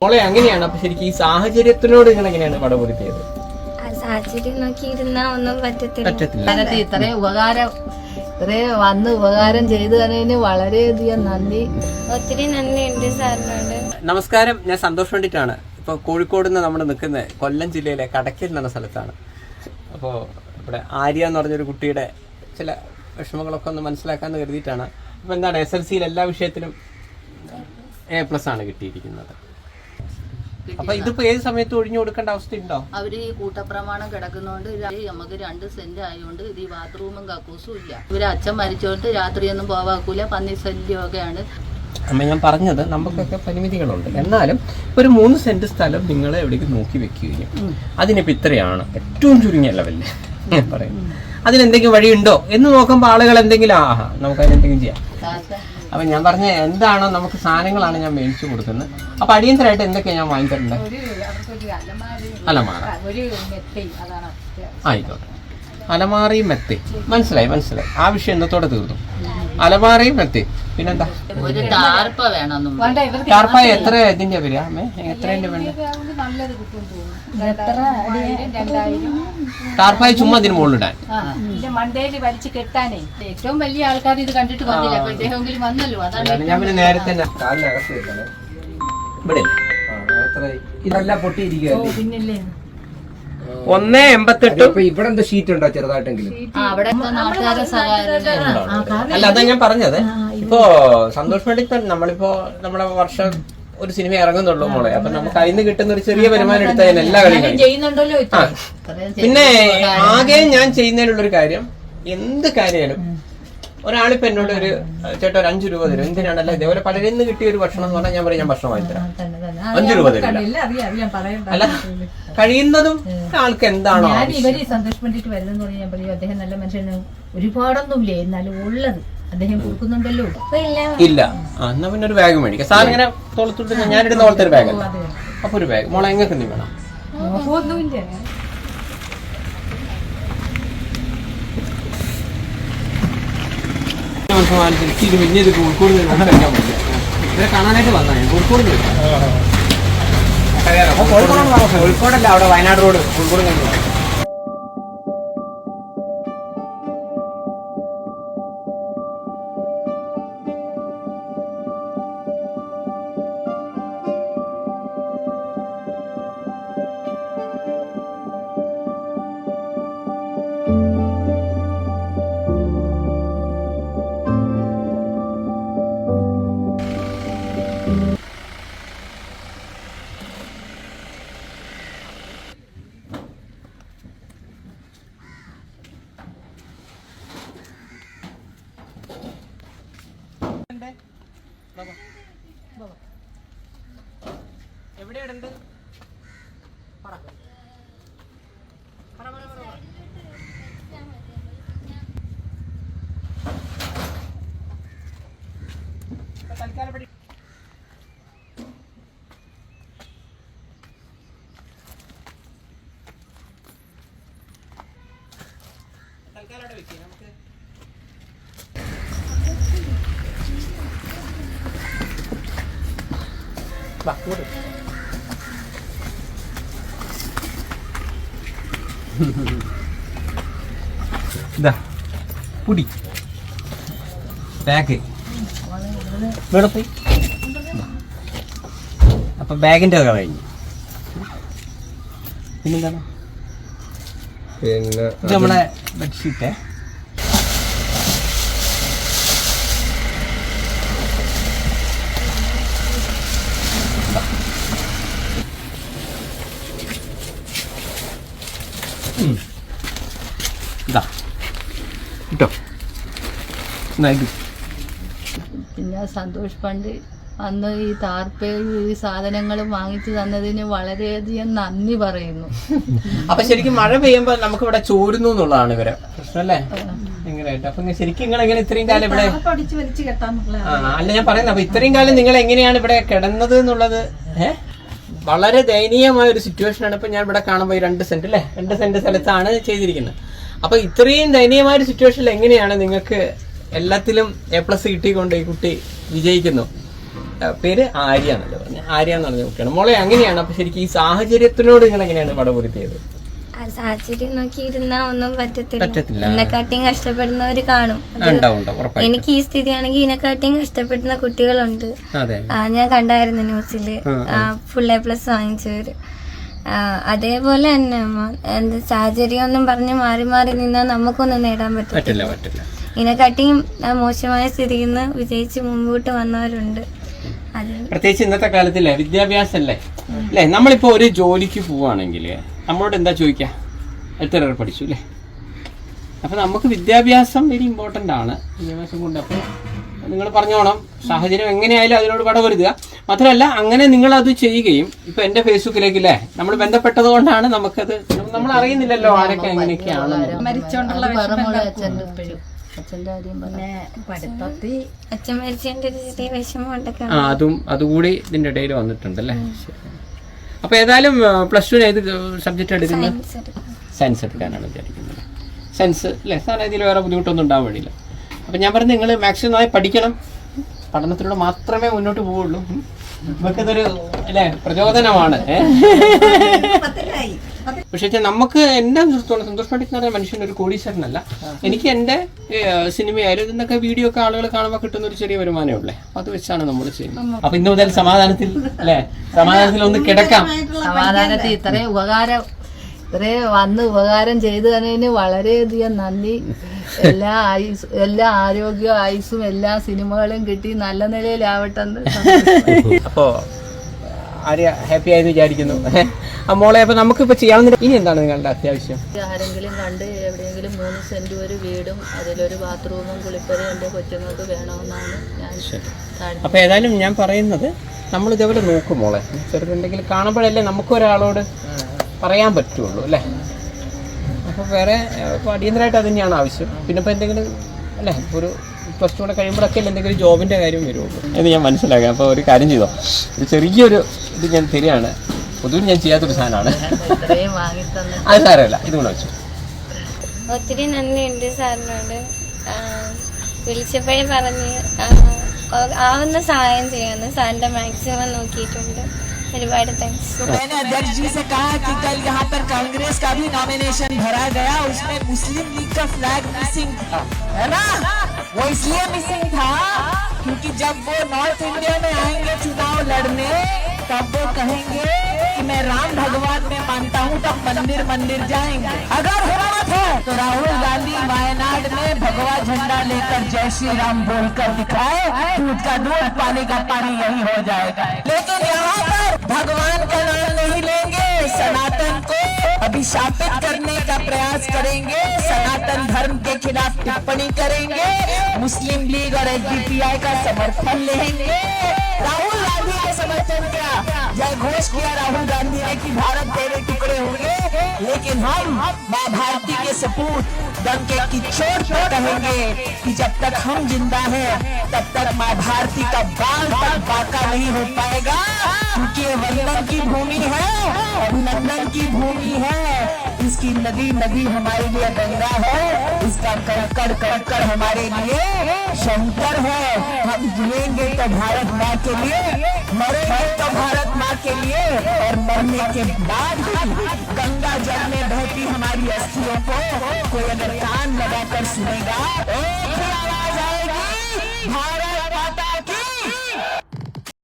മോളെ അങ്ങനെയാണ്. അപ്പൊ ശരിക്കും ഈ സാഹചര്യത്തിനോട് നിങ്ങൾ എങ്ങനെയാണ് പടപൊരുത്തിയത്? സാഹചര്യം നോക്കിയിരുന്നാ ഒന്നും പറ്റത്തില്ല. ഇത്രയും വന്ന് ഉപകാരം ചെയ്തു തന്നതിന് വളരെയധികം നന്ദി. ഒത്തിരി നന്ദിയുണ്ട് സാറിനോട്. നമസ്കാരം, ഞാൻ സന്തോഷം വേണ്ടിയിട്ടാണ്. ഇപ്പോൾ കോഴിക്കോട് നിന്ന് നമ്മൾ നിൽക്കുന്നത് കൊല്ലം ജില്ലയിലെ കടയ്ക്കൽ എന്ന സ്ഥലത്താണ്. അപ്പോൾ ഇവിടെ ആര്യ എന്ന് പറഞ്ഞൊരു കുട്ടിയുടെ ചില വിഷമങ്ങളൊക്കെ ഒന്ന് മനസ്സിലാക്കാമെന്ന് കരുതിയിട്ടാണ്. അപ്പോൾ എന്താണ്, SLCയിൽ എല്ലാ വിഷയത്തിലും A+ ആണ് കിട്ടിയിരിക്കുന്നത്. അപ്പൊ ഇതിപ്പോ ഏത് സമയത്ത് ഒഴിഞ്ഞു കൊടുക്കേണ്ട അവസ്ഥയുണ്ടോ? അവര് ഈ കൂട്ടപ്രമാണം കിടക്കുന്നോണ്ട് നമുക്ക് 2 സെന്റ് ആയതുകൊണ്ട് ഇത് ഈ ബാത്റൂമും കക്കൂസും ഇല്ല. ഇവര് അച്ഛൻ മരിച്ചോണ്ട് രാത്രിയൊന്നും പോവാക്കൂല, പന്നി ശല്യമൊക്കെയാണ്. അമ്മ ഞാൻ പറഞ്ഞത് നമുക്കൊക്കെ പരിമിതികളുണ്ട്. എന്നാലും ഒരു 3 സെന്റ് സ്ഥലം നിങ്ങൾ എവിടേക്ക് നോക്കി വെക്കുകയും അതിനിപ്പോ ഇത്രയാണ് ഏറ്റവും ചുരുങ്ങിയ ലെവലില് ഞാൻ പറയും. അതിനെന്തെങ്കിലും വഴിയുണ്ടോ എന്ന് നോക്കുമ്പോൾ ആളുകൾ എന്തെങ്കിലും നമുക്ക് അതിനെന്തെങ്കിലും ചെയ്യാം. അപ്പൊ ഞാൻ പറഞ്ഞ എന്താണോ നമുക്ക് സാധനങ്ങളാണ് ഞാൻ മേടിച്ചു കൊടുക്കുന്നത്. അപ്പൊ അടിയന്തരമായിട്ട് എന്തൊക്കെയാ ഞാൻ വാങ്ങിച്ചിട്ടുണ്ട്? അലമാര, ആയിക്കോട്ടെ, അലമാറയും മെത്തി. മനസ്സിലായി. ആ വിഷയം എന്നത്തോടെ തീർന്നു. അലമാറയും മെത്തി. പിന്നെന്താ, ടാർപ്പായ എത്ര ഇതിന്റെ വരിക? എത്രേന്റെ വേണ്ട? ടാർപ്പായ ചുമ്മാ അതിന് മുകളിലിടാൻ, മണ്ടേല് വലിച്ചു കെട്ടാനേ. ഏറ്റവും വലിയ ആൾക്കാർ ഇത് കണ്ടിട്ട് വന്നില്ല, അപ്പൊ ഇദ്ദേഹമെങ്കിലും വന്നല്ലോ. അതാണ് ഞാൻ പിന്നെ നേരത്തെ ഇവിടെ ഇതെല്ലാം പൊട്ടിയിരിക്കുക. പിന്നില്ലേ 1.88. ഇവിടെ എന്താ ഷീറ്റ് ഉണ്ടോ ചെറുതായിട്ടെങ്കിലും? അല്ല, അതാ ഞാൻ പറഞ്ഞത്. ഇപ്പോ സന്തോഷ് പണ്ഡിറ്റ് നമ്മളിപ്പോ നമ്മുടെ വർഷം ഒരു സിനിമ ഇറങ്ങുന്നുള്ളൂ മോളെ. അപ്പൊ നമുക്ക് അതിന് കിട്ടുന്ന ഒരു ചെറിയ വരുമാനം എടുത്താൽ എല്ലാ കളിയും ചെയ്യുന്നുണ്ടല്ലോ. പിന്നെ ആകെ ഞാൻ ചെയ്യുന്നതിലുള്ളൊരു കാര്യം, എന്ത് കാര്യമായാലും ഒരാളിപ്പോ എന്നോട് ഒരു ചേട്ടാ ഒരു 5 രൂപ തരും, എന്തിനാണല്ല ഇതേപോലെ പലരിൽ നിന്ന് കിട്ടിയ ഒരു ഭക്ഷണം എന്ന് പറഞ്ഞാൽ ഞാൻ പറയും ഞാൻ ഭക്ഷണം വാങ്ങിത്തരാം, 5 രൂപ തരില്ല. അല്ല, കഴിയുന്നതും ആൾക്ക് എന്താണോ ഇവര് സന്തോഷ് പണ്ഡിറ്റ് വരുന്നെന്ന് പറഞ്ഞാൽ ഞാൻ പറയും അദ്ദേഹം നല്ല മനുഷ്യന് ഒരുപാടൊന്നുമില്ലേ, എന്നാലും ഉള്ളത് അദ്ദേഹം കൊടുക്കുന്നുണ്ടല്ലോ. ഇല്ല, എന്നാ പിന്നെ ഒരു ബാഗ് മേടിക്കാം. സാർ ഇങ്ങനെ തോളത്തോട്ട് ഞാനിടുന്ന പോലത്തെ ഒരു ബാഗ്. അപ്പൊ ഒരു ബാഗ് മോളെ എങ്ങനെ നീ വേണം? കോഴിക്കോട് കഴിക്കാൻ പറ്റില്ല. ഇവരെ കാണാനായിട്ട് വന്നാ ഞാൻ കോഴിക്കോടല്ല, അവിടെ വയനാട് റോഡ് കോഴിക്കോട് കഴിഞ്ഞു. എവിടെയുണ്ട്? തൽക്കാലം വെക്കാം നമുക്ക്. ഇതാ പൊടി ബാഗ് ഇവിടെ പോയി. അപ്പൊ ബാഗിന്റെ കഴിഞ്ഞു. പിന്നെന്താണ്, പിന്നെ ഇത് നമ്മളെ ബെഡ്ഷീറ്റ്. പിന്നെ സന്തോഷ് പണ്ട് അന്ന് ഈ താർപ്പയും ഈ സാധനങ്ങളും വാങ്ങിച്ചു തന്നതിന് വളരെയധികം നന്ദി പറയുന്നു. അപ്പൊ ശരിക്കും മഴ പെയ്യുമ്പോ നമുക്ക് ഇവിടെ ചോരുന്നു എന്നുള്ളതാണ് ഇവരെ പ്രശ്നല്ലേ? എങ്ങനെയായിട്ട് അപ്പൊ ശരിക്കും നിങ്ങൾ എങ്ങനെ ഇത്രയും കാലം ഇവിടെ അല്ല ഞാൻ പറയുന്നത്, അപ്പൊ ഇത്രയും കാലം നിങ്ങൾ എങ്ങനെയാണ് ഇവിടെ കിടന്നത് എന്നുള്ളത് വളരെ ദയനീയമായ ഒരു സിറ്റുവേഷൻ ആണ്. ഇപ്പൊ ഞാൻ ഇവിടെ കാണുമ്പോൾ 2 സെന്റ് അല്ലേ, 2 സെന്റ് സ്ഥലത്താണ് ചെയ്തിരിക്കുന്നത്. അപ്പൊ ഇത്രയും ദയനീയമായ ഒരു സിറ്റുവേഷനിൽ എങ്ങനെയാണ് നിങ്ങൾക്ക് എല്ലാത്തിലും A+ കിട്ടിക്കൊണ്ട് ഈ കുട്ടി വിജയിക്കുന്നു? പേര് ആര്യ എന്നല്ലേ പറഞ്ഞു, ആര്യ എന്ന് പറഞ്ഞ കുട്ടിയാണ്. മോളെ അങ്ങനെയാണ്. അപ്പൊ ശരിക്കും ഈ സാഹചര്യത്തിനോട് നിങ്ങൾ എങ്ങനെയാണ് പടപൊരുത്തിയത്? ആ സാഹചര്യം നോക്കിയിരുന്നാ ഒന്നും പറ്റത്തില്ല. എന്നെക്കാട്ടിയും കഷ്ടപ്പെടുന്നവര് കാണും. എനിക്ക് ഈ സ്ഥിതിയാണെങ്കിൽ ഇതിനെക്കാട്ടിയും കഷ്ടപ്പെടുന്ന കുട്ടികളുണ്ട്. ഞാൻ കണ്ടായിരുന്നു ന്യൂസില് ഫുൾ A+ വാങ്ങിച്ചവര്. അതേപോലെ തന്നെ എന്ത് സാഹചര്യം ഒന്നും പറഞ്ഞ് മാറി മാറി നിന്നാൽ നമുക്കൊന്നും നേടാൻ പറ്റില്ല. ഇതിനെക്കാട്ടിയും മോശമായ സ്ഥിതിയിൽ നിന്ന് വിജയിച്ച് മുമ്പോട്ട് വന്നവരുണ്ട്. പ്രത്യേകിച്ച് ഇന്നത്തെ കാലത്തില്ലേ വിദ്യാഭ്യാസം അല്ലേ അല്ലേ? നമ്മളിപ്പോ ഒരു ജോലിക്ക് പോവാണെങ്കിൽ നമ്മളോട് എന്താ ചോദിക്കുക? എത്ര വരെ പഠിച്ചു അല്ലേ? അപ്പൊ നമുക്ക് വിദ്യാഭ്യാസം വെരി ഇമ്പോർട്ടന്റ് ആണ്. വിദ്യാഭ്യാസം കൊണ്ട് അപ്പൊ നിങ്ങൾ പറഞ്ഞോണം, സാഹചര്യം എങ്ങനെയായാലും അതിനോട് പടപൊരുതുക. മാത്രമല്ല അങ്ങനെ നിങ്ങൾ അത് ചെയ്യുകയും ഇപ്പൊ എന്റെ ഫേസ്ബുക്കിലേക്കില്ലേ നമ്മൾ ബന്ധപ്പെട്ടത് കൊണ്ടാണ് നമുക്കത്, നമ്മൾ അറിയുന്നില്ലല്ലോ ആരൊക്കെ എങ്ങനെയൊക്കെയാണ്. അച്ഛൻ മരിച്ചതിന്റെ ഒരു ചെറിയ വിഷമമുണ്ടൊക്കെ. അതുകൂടി ഇതിന്റെ ഇടയിൽ വന്നിട്ടുണ്ടല്ലേ. അപ്പൊ ഏതായാലും +2 ഏത് സബ്ജക്റ്റ് എടുക്കുന്നത്? സയൻസ് എടുക്കാനാണ് വിചാരിക്കുന്നത്. സയൻസ് അല്ലേ സാറേ? ഇതിൽ വേറെ ബുദ്ധിമുട്ടൊന്നും ഉണ്ടാവാൻ വഴിയില്ല. അപ്പൊ ഞാൻ പറഞ്ഞു നിങ്ങൾ മാക്സിമം നന്നായി പഠിക്കണം. പഠനത്തിലൂടെ മാത്രമേ മുന്നോട്ട് പോവുള്ളൂ. നമുക്കതൊരു അല്ലേ പ്രചോദനമാണ്. പക്ഷേ നമുക്ക് എന്നെ സംബന്ധിച്ചിടത്തോളം സന്തോഷ് പണ്ഡിറ്റ് എന്ന് പറഞ്ഞ മനുഷ്യനൊരു കോടീശ്വരനല്ല. എനിക്ക് എൻ്റെ സിനിമയായാലും ഇതിന്നൊക്കെ വീഡിയോ ഒക്കെ ആളുകൾ കാണുമ്പോൾ കിട്ടുന്ന ഒരു ചെറിയ വരുമാനമേ ഉള്ളേ. അത് വെച്ചാണ് നമ്മൾ ചെയ്യുന്നത്. അപ്പൊ ഇന്ന് മുതൽ സമാധാനത്തിൽ അല്ലേ, സമാധാനത്തിൽ ഒന്ന് കിടക്കാം. സമാധാനത്തിൽ ഇത്രയും വന്ന് ഉപകാരം ചെയ്തു തന്നതിന് വളരെയധികം നന്ദി. എല്ലാ ആരോഗ്യവും ആയുസ്സും എല്ലാ സിനിമകളും കിട്ടി നല്ല നിലയിലാവട്ടെന്ന്. അപ്പോ ആര്യ ഹാപ്പി ആയെന്ന് വിചാരിക്കുന്നു. മോളെ അപ്പൊ നമുക്കിപ്പോ ചെയ്യാവുന്ന ഇനി എന്താണ് നിങ്ങളുടെ അത്യാവശ്യം? ആരെങ്കിലും കണ്ട് എവിടെയെങ്കിലും 3 സെന്റ് ഒരു വീടും അതിലൊരു ബാത്റൂമും കുളിപ്പരയും എന്റെ കൊച്ചുങ്ങൾക്ക് വേണമെന്നാണ് ഞാൻ. അപ്പൊ ഏതായാലും ഞാൻ പറയുന്നത് നമ്മൾ ഇതേപോലെ നോക്കും മോളെ. ചെറുതുണ്ടെങ്കിൽ കാണുമ്പോഴല്ലേ നമുക്കൊരാളോട് പറയാൻ പറ്റുള്ളൂ അല്ലേ. അപ്പോൾ വേറെ അടിയന്തരമായിട്ട് അത് തന്നെയാണ് ആവശ്യം. പിന്നെ ഇപ്പോൾ എന്തെങ്കിലും അല്ലേ ഒരു +2 കൂടെ കഴിയുമ്പോഴൊക്കെ എന്തെങ്കിലും ജോബിൻ്റെ കാര്യം വരുള്ളൂ എന്ന് ഞാൻ മനസ്സിലാക്കാം. അപ്പോൾ ഒരു കാര്യം ചെയ്തോ, ഒരു ചെറിയൊരു ഇത് ഞാൻ തരികയാണ്. പൊതുവെ ഞാൻ ചെയ്യാത്തൊരു സാധനമാണ്. അത് സാരമല്ല, ഇതുകൊണ്ട് വെച്ചു. ഒത്തിരി നന്ദിയുണ്ട് സാറിനോട്. വിളിച്ചപ്പോഴേ പറഞ്ഞ് ആവുന്ന സഹായം ചെയ്യാന്ന് സാറിന്റെ മാക്സിമം നോക്കിയിട്ടുണ്ട്. ഒരുപാട് താങ്ക്സ്. मैंने अध्यक्ष जी से कहा कि कल यहाँ पर कांग्रेस का भी नॉमिनेशन भरा गया, उसमें मुस्लिम लीग का फ्लैग मिसिंग था, है ना? वो इसलिए मिसिंग था क्योंकि जब वो नॉर्थ इंडिया में आएंगे चुनाव लड़ने तब वो कहेंगे कि मैं राम भगवान में मानता हूँ, तब मंदिर जाएंगे. अगर हुकूमत है तो राहुल गांधी वायनाड में भगवा झंडा लेकर जय श्री राम बोलकर दिखाए, दूध का दूध पानी का पानी यही हो जाएगा. लेकिन यहाँ पर भगवान का नाम नहीं लेंगे, सनातन को अभिशापित करने का प्रयास करेंगे, सनातन धर्म के खिलाफ टिप्पणी करेंगे, मुस्लिम लीग और SDPI का समर्थन लेंगे. राहुल गांधी का समर्थन किया, जय घोष किया राहुल गांधी ने कि भारत तेरे टुकड़े होंगे, लेकिन हम माँ भारती के सपूत डंके की चोट पर कहेंगे कि जब तक हम जिंदा हैं तब तक माँ भारती का बाल तक बाका नहीं हो पाएगा, क्योंकि ये वंदन की भूमि है, अभिनंदन की भूमि है. इसकी नदी हमारे लिए गंगा है, इसका कंकड़ हमारे लिए शंकर है. हम जिएंगे तो भारत माँ के लिए, मरेंगे तो भारत माँ के लिए, और मरने के बाद गंगा जल में बहती हमारी अस्थियों को कोई अगर कान लगाकर सुनेगा, एक आवाज आएगी, भारत